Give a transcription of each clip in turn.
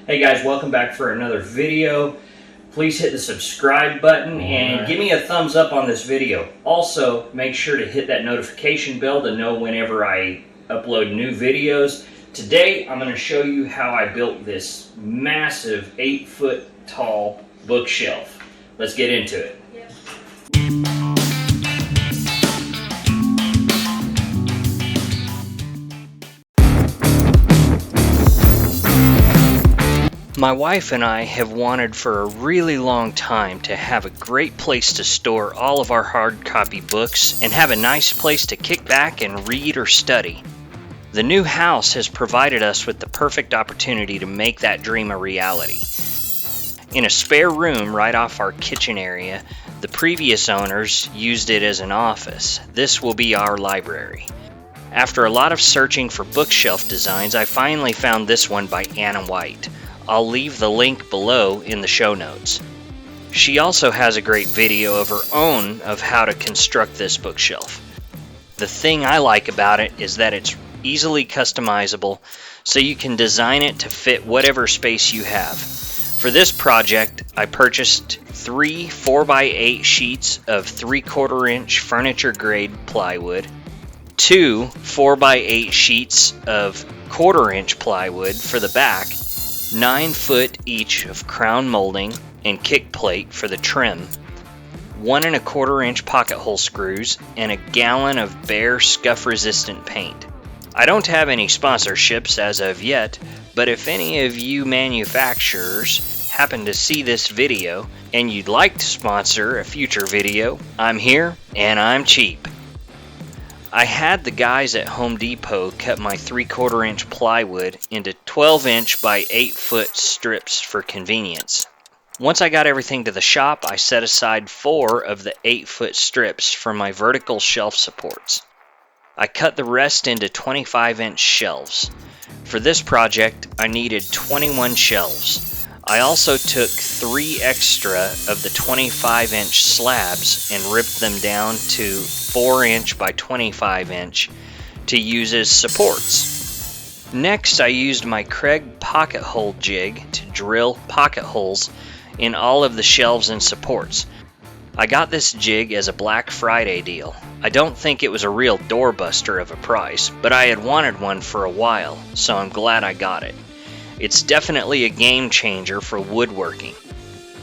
Hey guys, welcome back for another video. Please hit the subscribe button and give me a thumbs up on this video. Also, make sure to hit that notification bell to know whenever I upload new videos. Today, I'm going to show you how I built this massive 8-foot tall bookshelf. Let's get into it. My wife and I have wanted for a really long time to have a great place to store all of our hard copy books and have a nice place to kick back and read or study. The new house has provided us with the perfect opportunity to make that dream a reality. In a spare room right off our kitchen area, the previous owners used it as an office. This will be our library. After a lot of searching for bookshelf designs, I finally found this one by Anna White. I'll leave the link below in the show notes. She also has a great video of her own of how to construct this bookshelf. The thing I like about it is that it's easily customizable, so you can design it to fit whatever space you have. For this project, I purchased 3 4x8 sheets of 3/4 inch furniture grade plywood, 2 4x8 sheets of 1/4 inch plywood for the back, 9 foot each of crown molding and kick plate for the trim, 1 1/4 inch pocket hole screws, and a gallon of bare scuff resistant paint. I don't have any sponsorships as of yet, but if any of you manufacturers happen to see this video and you'd like to sponsor a future video, I'm here and I'm cheap. I had the guys at Home Depot cut my 3/4 inch plywood into 12 inch by 8 foot strips for convenience. Once I got everything to the shop, I set aside 4 of the 8 foot strips for my vertical shelf supports. I cut the rest into 25 inch shelves. For this project, I needed 21 shelves. I also took 3 extra of the 25 inch slabs and ripped them down to 4 inch by 25 inch to use as supports. Next, I used my Craig pocket hole jig to drill pocket holes in all of the shelves and supports. I got this jig as a Black Friday deal. I don't think it was a real doorbuster of a price, but I had wanted one for a while, so I'm glad I got it. It's definitely a game changer for woodworking.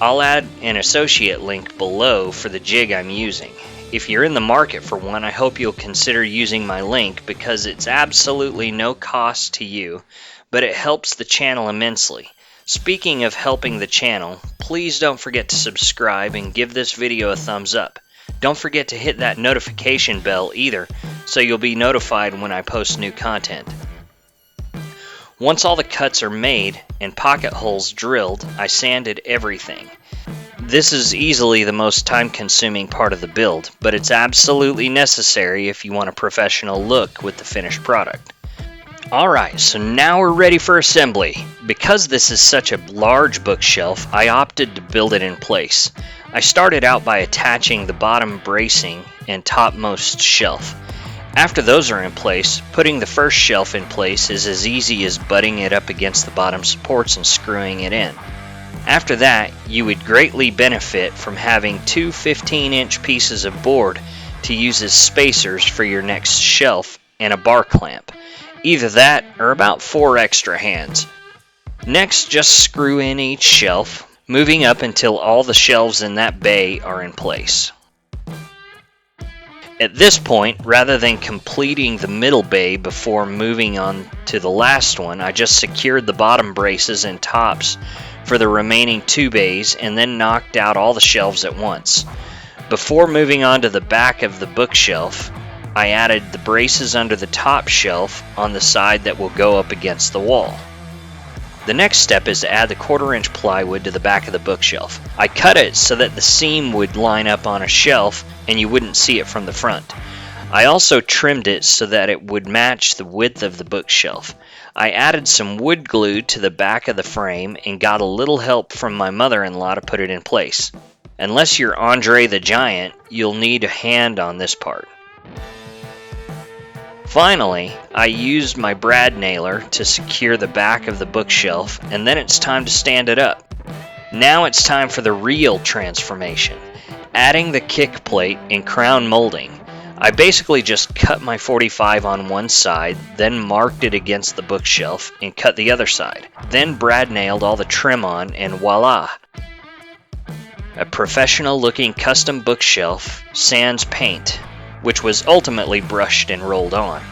I'll add an associate link below for the jig I'm using. If you're in the market for one, I hope you'll consider using my link because it's absolutely no cost to you, but it helps the channel immensely. Speaking of helping the channel, please don't forget to subscribe and give this video a thumbs up. Don't forget to hit that notification bell either, so you'll be notified when I post new content. Once all the cuts are made and pocket holes drilled, I sanded everything. This is easily the most time-consuming part of the build, but it's absolutely necessary if you want a professional look with the finished product. Alright, so now we're ready for assembly. Because this is such a large bookshelf, I opted to build it in place. I started out by attaching the bottom bracing and topmost shelf. After those are in place, putting the first shelf in place is as easy as butting it up against the bottom supports and screwing it in. After that, you would greatly benefit from having 2 15-inch pieces of board to use as spacers for your next shelf and a bar clamp. Either that or about 4 extra hands. Next, just screw in each shelf, moving up until all the shelves in that bay are in place. At this point, rather than completing the middle bay before moving on to the last one, I just secured the bottom braces and tops for the remaining 2 bays and then knocked out all the shelves at once. Before moving on to the back of the bookshelf, I added the braces under the top shelf on the side that will go up against the wall. The next step is to add the 1/4 inch plywood to the back of the bookshelf. I cut it so that the seam would line up on a shelf and you wouldn't see it from the front. I also trimmed it so that it would match the width of the bookshelf. I added some wood glue to the back of the frame and got a little help from my mother-in-law to put it in place. Unless you're Andre the Giant, you'll need a hand on this part. Finally, I used my brad nailer to secure the back of the bookshelf, and then it's time to stand it up. Now it's time for the real transformation, adding the kick plate and crown molding. I basically just cut my 45 on one side, then marked it against the bookshelf and cut the other side. Then brad nailed all the trim on, and voila! A professional looking custom bookshelf sans paint, which was ultimately brushed and rolled on.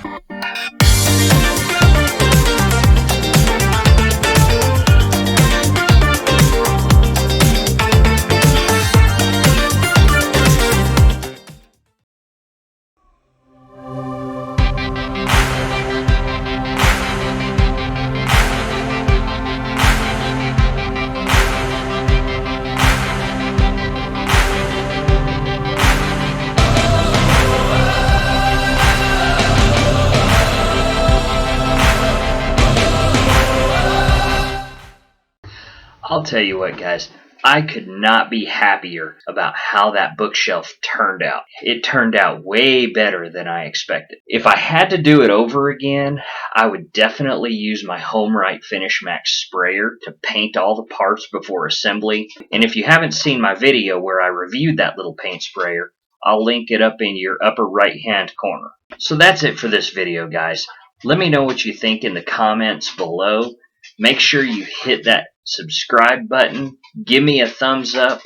I'll tell you what, guys, I could not be happier about how that bookshelf turned out. It turned out way better than I expected. If I had to do it over again, I would definitely use my HomeRite Finish Max sprayer to paint all the parts before assembly. And if you haven't seen my video where I reviewed that little paint sprayer, I'll link it up in your upper right hand corner. So that's it for this video, guys. Let me know what you think in the comments below. Make sure you hit that subscribe button, give me a thumbs up,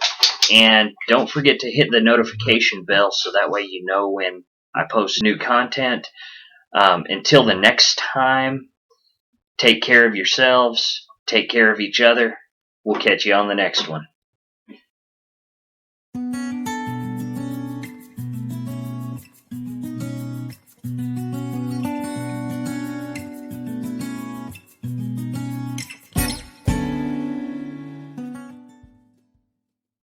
and don't forget to hit the notification bell so that way you know when I post new content. Until the next time, take care of yourselves, take care of each other. We'll catch you on the next one.